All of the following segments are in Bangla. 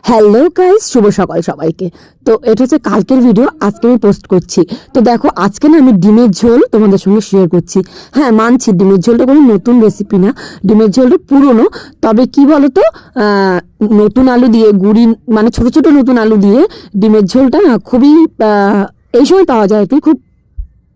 হ্যালো গাইস, শুভ সকাল সবাইকে। তো এটা হচ্ছে কালকের ভিডিও, আজকে আমি পোস্ট করছি। তো দেখো, আজকে না আমি ডিমের ঝোল তোমাদের সঙ্গে শেয়ার করছি। হ্যাঁ, মানছি ডিমের ঝোলটা কোনো নতুন রেসিপি না, ডিমের ঝোলটা পুরনো। তবে কি বলতো, নতুন আলু দিয়ে গুঁড়ি, মানে ছোট ছোট নতুন আলু দিয়ে ডিমের ঝোলটা না খুবই এই সময় পাওয়া যায় আর কি, খুব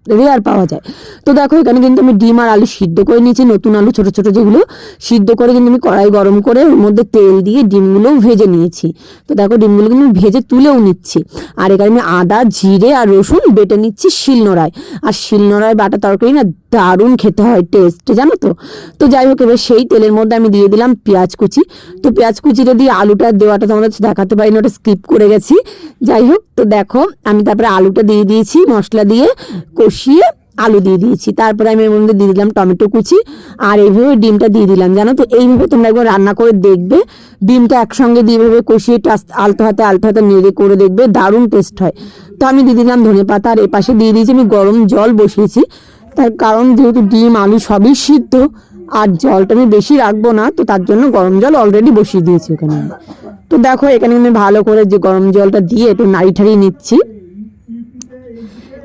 রেয়ার পাওয়া যায়। তো দেখো, এখানে কিন্তু আমি ডিম আর আলু সিদ্ধ করে নিয়েছি, নতুন আলু ছোট ছোট যেগুলো সিদ্ধ করে কিন্তু আমি কড়াই গরম করে ওর মধ্যে তেল দিয়ে ডিমগুলোও ভেজে নিয়েছি। তো দেখো, ডিমগুলো কিন্তু ভেজে তুলেও নিচ্ছি। আর এখানে আমি আদা, জিরে আর রসুন বেটে নিচ্ছি শিলনোড়ায়। আর শিলনোড়ায় বাটা তরকারি না দারুণ খেতে হয়, টেস্ট, জানো তো। তো যাই হোক, এবার সেই তেলের মধ্যে আমি দিয়ে দিলাম পেঁয়াজ কুচি। তো পেঁয়াজ কুচিটা দিয়ে আলুটা দেওয়াটা তোমাদের দেখাতে পারিনি, ওটা স্কিপ করে গেছি। যাই হোক, তো দেখো আমি তারপরে আলুটা দিয়ে দিয়েছি, মশলা দিয়ে কষিয়ে আলু দিয়ে দিয়েছি। তারপরে আমি এর মধ্যে দিয়ে দিলাম টমেটো কুচি আর এইভাবে ডিমটা দিয়ে দিলাম। জানো তো, এইভাবে তোমরা একবার রান্না করে দেখবে, ডিমটা একসঙ্গে দিয়ে এইভাবে কষিয়ে আলতো হাতে নেড়ে করে দেখবে, দারুণ টেস্ট হয়। তো আমি দিয়ে দিলাম ধনে পাতা, আর এপাশে দিয়ে দিয়েছি আমি গরম জল বসিয়েছি। তার কারণ যেহেতু ডিম আলু সবই সিদ্ধ, আর জলটা আমি বেশি রাখবো না, তো তার জন্য গরম জল অলরেডি বসিয়ে দিয়েছি ওখানে। তো দেখো, এখানে আমি ভালো করে যে গরম জলটা দিয়ে একটু নাড়ি ঠাড়িয়ে নিচ্ছি।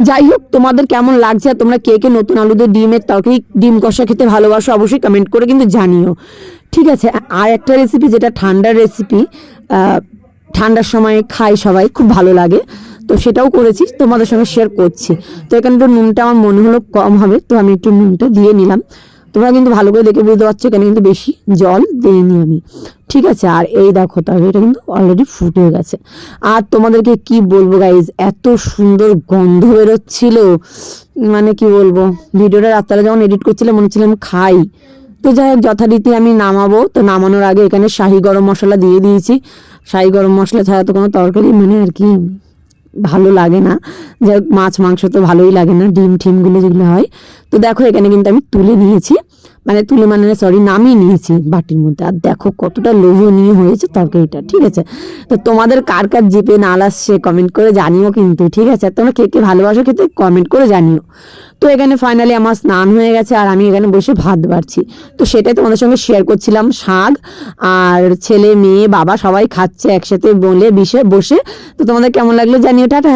যাই হোক, তোমাদের কেমন লাগছে, আর তোমরা কে কে নতুন আলু দিয়ে ডিমের তরকারি, ডিম কষা খেতে ভালোবাসো, অবশ্যই কমেন্ট করে কিন্তু জানিও। ঠিক আছে, আর একটা রেসিপি যেটা ঠান্ডার রেসিপি, ঠান্ডার সময় খাই সবাই, খুব ভালো লাগে, তো সেটাও করেছি, তোমাদের সঙ্গে শেয়ার করছি। তো এখানে তো নুনটা আমার মনে হলো কম হবে, তো আমি একটু নুনটা দিয়ে নিলাম। তোমরা কিন্তু ভালো করে দেখে বুঝতে পারছো, এখানে কিন্তু বেশি জল দিইনি আমি। ঠিক আছে, আর এই দেখো, তবে এটা কিন্তু অলরেডি ফুটে গেছে। আর তোমাদেরকে কি বলবো গাইজ, এত সুন্দর গন্ধ বেরোচ্ছিল, মানে কি বলবো, ভিডিওটা রাত্রে যখন এডিট করছিলাম মনে হচ্ছিল আমি খাই। তো যাই হোক, যথারীতি আমি নামাবো, তো নামানোর আগে এখানে শাহি গরম মশলা দিয়ে দিয়েছি। শাহি গরম মশলা ছাড়া তো কোনো তরকারি মানে আর কি ভালো লাগে না। যাই হোক, মাছ মাংস তো ভালোই লাগে না, ডিম ঠিমগুলো যেগুলো হয়। তো দেখো, এখানে কিন্তু আমি তুলে নিয়েছি, নামিয়ে নিয়েছি বাটির মধ্যে। আর দেখো কতটা লোভনীয় হয়েছে তরকারিটা। ঠিক আছে, তো তোমাদের কার কার জিপে নাল আসছে কমেন্ট করে জানিও কিন্তু। ঠিক আছে, তোমরা কে কে ভালোবাসো খেতে কমেন্ট করে জানিও। তো এখানে ফাইনালি আমার স্নান হয়ে গেছে, আর আমি এখানে বসে ভাত বাড়ছি। তো সেটাই তোমাদের সঙ্গে শেয়ার করছিলাম। শাক আর ছেলে মেয়ে বাবা সবাই খাচ্ছে একসাথে বলে বসে। তো তোমাদের কেমন লাগলো জানিও। টাটা।